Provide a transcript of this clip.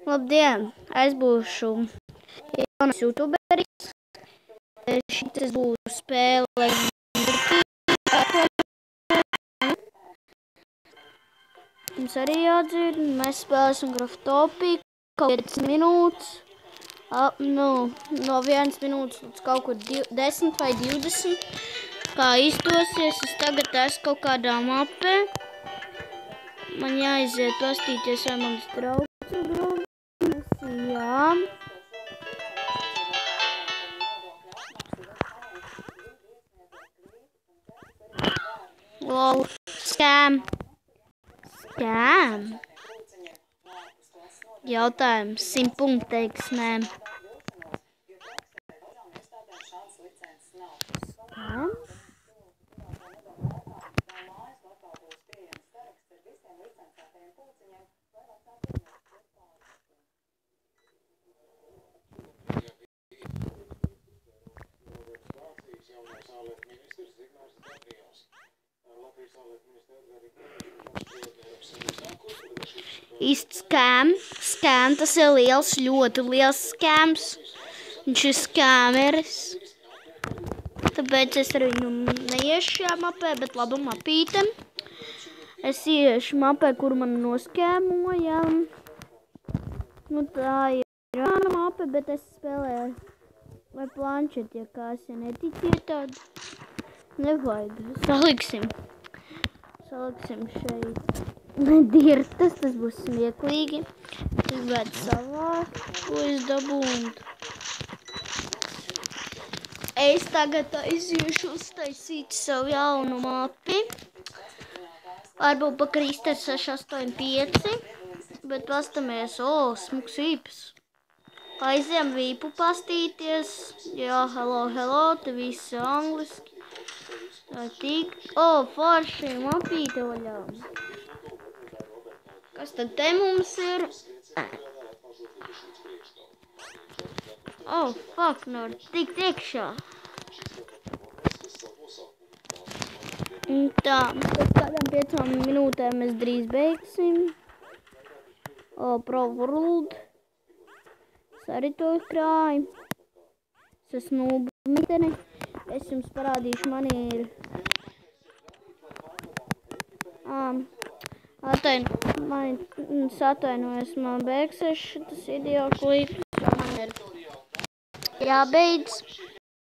Labdien! Es būšu jaunas youtuberis. Šitas būs spēle. Mums arī jādzird. Mēs spēlēsim Graftopiju kaut 5 minūtes. No 1 minūtes līdz kaut kur 10 vai 20. Kā izdosies, es tagad esmu kaut kādā mapē. Man jāiziet pastīties, vai manas draugs ir grūti. Jā. Wow, scam. Jautājums 100 punktu teiksmē. Scam? Īsts scam, tas ir liels, ļoti liels scams. Viņš ir scameris. Tāpēc es ar viņu neiešu šajā mapē, bet labu mapīte. Es iešu mapē, kur man noskēmoja. Tā ir jauna mape, bet es spēlēju vai planšeti, ja kāds neticiet tādu. Nevajag. Saliksim šeit. Dirtas, tas būs smieklīgi. Es gribētu savākt, ko es dabūtu. Es tagad aiziešu uztaisīt savu jaunu mapi. Varbūt pakrist ar 685, bet pastamies, smuks vīpas. Aiziem vīpu pastīties. Jā, hello, te visi angliski. Forši mapīte vaļā. Kas tad te mums ir? Fuck, nevar tikt iekšā. Tā, pēc kādām 5 minūtēm mēs drīz beigsim. Pro World. Es arī to krāju. Es esmu miteni. Es jums parādīšu, man ir... Atvainojos, man beigsies šitas video klips. Man ir jābeidz.